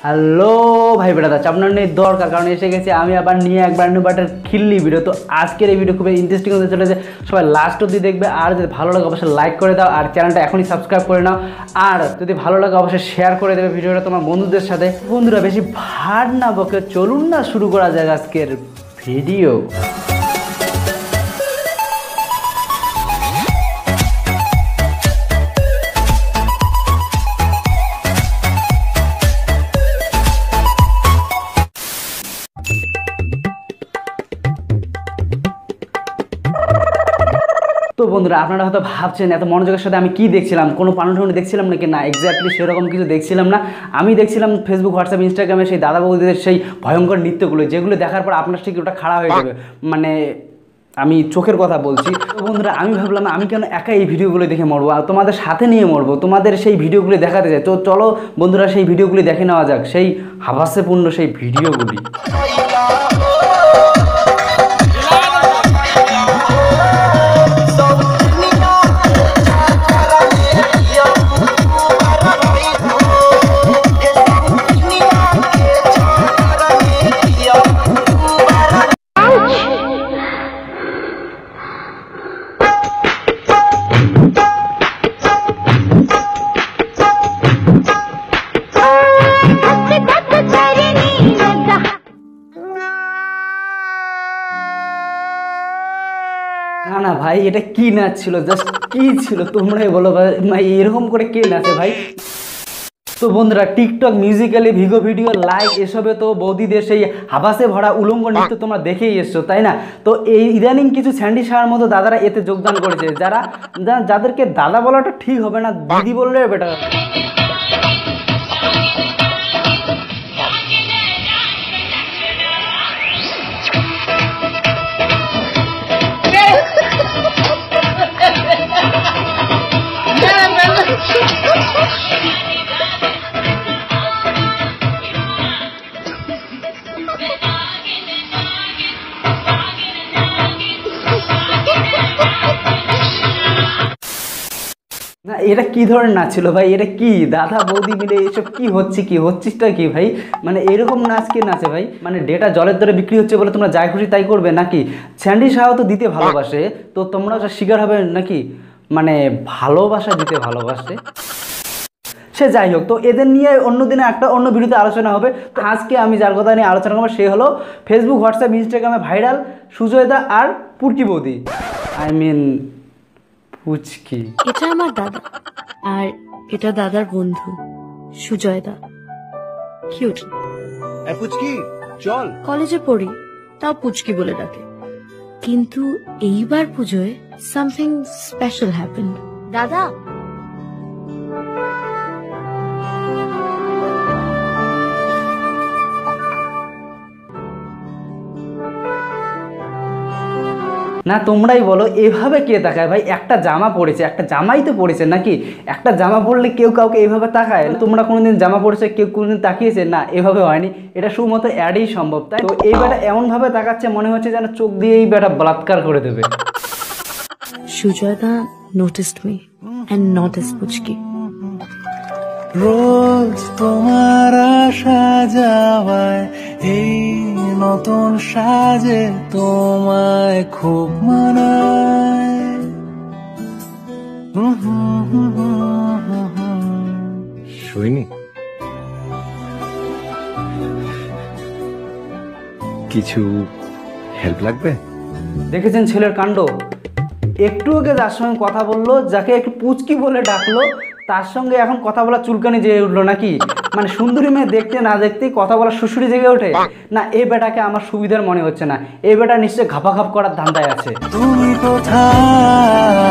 Hello ভাই বেটা আপনার নেই দরকার, কারণ এসে গেছে আমি আবার নিয়ে একবার বাটার খিল্লি ভিডিও। তো আজকের এই ভিডিও খুবই ইন্টারেস্টিং হতে চলেছে, সবাই লাস্ট অবধি দেখবে। আর যদি ভালো লাগে অবশ্যই লাইক করে দাও, আর চ্যানেলটা এখনই সাবস্ক্রাইব করে নাও। আর যদি ভালো লাগে অবশ্যই শেয়ার করে দেবে ভিডিওটা তোমার বন্ধুদের সাথে। বন্ধুরা বেশি ভার না বকে চলুন না শুরু করা যাক আজকের ভিডিও। তো বন্ধুরা আপনারা হয়তো ভাবছেন এত মনোযোগের সাথে আমি কি দেখছিলাম, কোনো পানুঠানুনি দেখছিলাম নাকি? না, এক্স্যাক্টলি সেরকম কিছু দেখছিলাম না। আমি দেখছিলাম ফেসবুক, হোয়াটসঅ্যাপ, ইনস্টাগ্রামে সেই দাদা বৌদিদের সেই ভয়ঙ্কর নৃত্যগুলো, যেগুলো দেখার পর আপনার ঠিক ওটা খাড়া হয়ে যাবে। মানে আমি চোখের কথা বলছি। তো বন্ধুরা আমি ভাবলাম আমি কেন একা এই ভিডিওগুলো দেখে মরবো, আর তোমাদের সাথে নিয়ে মরবো, তোমাদের সেই ভিডিওগুলি দেখাতে চাই। তো চলো বন্ধুরা সেই ভিডিওগুলি দেখে নেওয়া যাক, সেই হাস্যপূর্ণ সেই ভিডিওগুলি। না না ভাই, এটা কি নাচ ছিল? জাস্ট কি ছিল তোমরাই বলো ভাই, এরকম করে কে নাচে ভাই? তো বন্ধুরা টিকটক, মিউজিক্যালি, ভিডিও, লাইক এসবে তো বৌদিদের সেই হাবাসে ভরা উলঙ্গ নৃত্য তোমরা দেখেই এসছো, তাই না? তো এই ইদানিং কিছু স্যান্ডি শাহর মতো দাদারা এতে যোগদান করেছে, যাদেরকে দাদা বলাটা ঠিক হবে না, দিদি বললে বেটার। না এটা কি ধরনের নাচ ছিল ভাই? এটা কি দাদা বৌদি মিলে এসব কি হচ্ছে, কি হচ্ছিসটা কি ভাই? মানে এরকম নাচ কে নাচে ভাই? মানে ডেটা জলের দরে বিক্রি হচ্ছে বলে তোমরা যাই খুশি তাই করবে নাকি? স্যান্ডি শাহ তো দিতে ভালোবাসে, তো তোমরা শিকার হবে নাকি? মানে ভালোবাসা দিতে ভালোবাসে। সে যাই হোক, তো এদের নিয়ে অন্যদিনে একটা অন্য ভিডিওতে আলোচনা হবে। তো আজকে আমি যার কথা নিয়ে আলোচনা করবো সে হলো ফেসবুক, হোয়াটসঅ্যাপ, ইনস্টাগ্রামে ভাইরাল সুজয়দা আর পুটকি বৌদি, আই মিন পুচকি। এটা আমার দাদা, আর এটা দাদার বন্ধু সুজয়দা। কিউট। পুচকি চল। কলেজে পড়ি, তাও পুচকি বলে ডাকে। কিন্তু এইবার পুজোয় সামথিং স্পেশাল হ্যাপেন্ড। দাদা না তোমরাই বলো এভাবে কে তাকায় ভাই? একটা জামা পড়েছে, একটা জামাই তো পড়েছে নাকি? একটা জামা পরলে কেউ কাউকে এইভাবে তাকায়? তোমরা কোনোদিন জামা পড়েছে কেউ কোনোদিন তাকিয়েছে? না, এভাবে হয়নি। এটা শুধুমাত্র অ্যাডেই সম্ভব। তাই তো এই বেটা এমনভাবে তাকাচ্ছে মনে হচ্ছে যেন চোখ দিয়ে এই বেটা বলাৎকার করে দেবে। সুজয়দা noticed me and noticed পুচকি। রোজ তোমার আশা যাওয়ায় এই নতুন সাজে তোমায় খুব মানায়। শুইনি কিছু হেল্প লাগবে? দেখেছেন ছেলের কাণ্ড? একটু আগে যার সঙ্গে কথা বললো, যাকে একটু পুচকি বলে ডাকলো, তার সঙ্গে এখন কথা বলা চুলকানি জেগে উঠলো নাকি? মানে সুন্দরী মেয়ে দেখতে না দেখতেই কথা বলা শুশুরি জেগে ওঠে না? এই বেটাকে আমার সুবিধার মনে হচ্ছে না। এই বেটা নিশ্চয়ই ঘাপাঘাপ করার ধান্দায় আছে। তুমি কোথায়?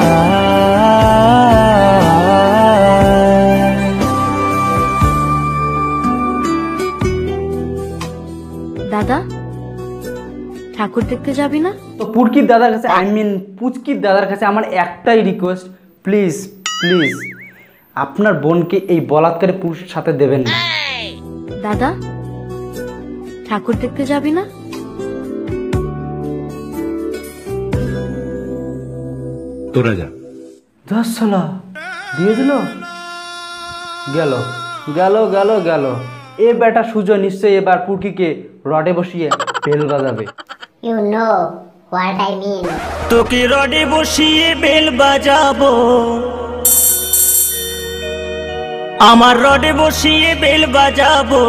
দাদা ঠাকুর দেখতে যাবি না? তো পুটকির দাদার কাছে, আই মিন পুচকির দাদার কাছে আমার একটাই রিকোয়েস্ট, প্লিজ প্লিজ আপনার বোনকে এই বলাৎকারী পুরুষের সাথে দেবেন না। দাদা ঠাকুর দেখতে যাবি না? তোরা যা। 10 সালা দিয়ে দিল, গেল গেল গেল গেল। এ বেটা সুজয় নিশ্চয়ই এবার পুটকিকে রডে বসিয়ে বেল বাজাবে। You know what I mean. তোকে রডে বসিয়ে বেল বাজাবো, আমার রডে বসিয়ে বেল বাজাবো,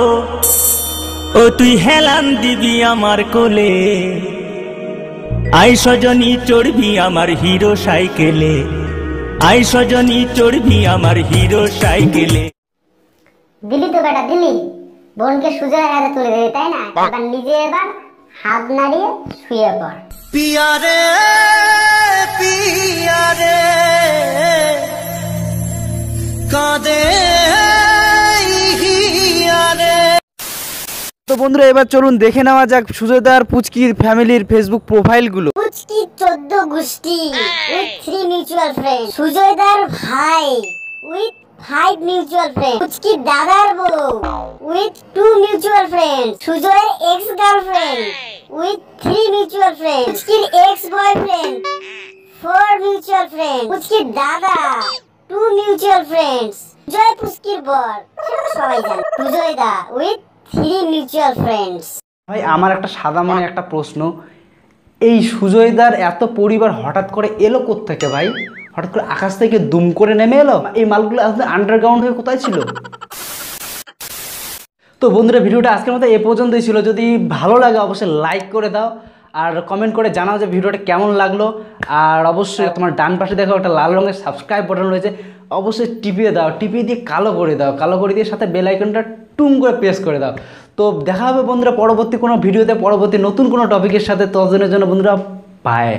ও তুই হেলান দিবি আমার কোলে, আই সজনী চড়বি আমার হিরো সাইকেলে, আই সজনী চড়বি আমার হিরো সাইকেলে। দিলি তো বেটা দিলি, বোনকে সুজয়ের হাতে তুলে দিলি তাই না? এবার নিজে এবার হাত নাড়িয়ে শুয়ে পড়। পিয়ারে পিয়ারে কাঁদে হিয়ারে। তো বন্ধুরা এবার চলুন দেখে নেওয়া যাক সুজয়দার পুচকির ফ্যামিলির ফেসবুক প্রোফাইলগুলো। পুচকি 14 গোষ্ঠী উইথ 3 মিউচুয়াল ফ্রেন্ড। সুজয়দার ভাই উইথ 5 মিউচুয়াল ফ্রেন্ড। পুচকির দাদার বউ উইথ 2 মিউচুয়াল ফ্রেন্ড। সুজয়ের ex girlfriend with 3 mutual friend. পুচকির এক্স বয়ফ্রেন্ড 4 মিউচুয়াল ফ্রেন্ড। পুচকির দাদা 2 মিউচুয়াল ফ্রেন্ডস। সুজয় পুচকির বর সেটা সবাই জানে। সুজয়দা উইথ 3 মিউচুয়াল ফ্রেন্ডস। ভাই আমার একটা সাদা মনে একটা প্রশ্ন, এই সুজয়দার এত পরিবার হঠাৎ করে এলো কোত্থেকে ভাই? হঠাৎ করে আকাশ থেকে দুম করে নেমে এলো? এই মালগুলো আন্ডারগ্রাউন্ড হয়ে কোথায় ছিল? তো বন্ধুরা ভিডিওটা আজকের মতো এ পর্যন্তই ছিল। যদি ভালো লাগে অবশ্যই লাইক করে দাও আর কমেন্ট করে জানাও যে ভিডিওটা কেমন লাগলো। আর অবশ্যই তোমার ডান পাশে দেখো একটা লাল রঙের সাবস্ক্রাইব বাটন রয়েছে, অবশ্যই টিপিয়ে দাও, টিপিয়ে দিয়ে কালো করে দাও, কালো করে দিয়ে সাথে বেল আইকনটা টুম করে প্রেস করে দাও। তো দেখা হবে বন্ধুরা পরবর্তী কোনো ভিডিওতে, পরবর্তী নতুন কোনো টপিকের সাথে। ততদিনের জন্য বন্ধুরা বাই।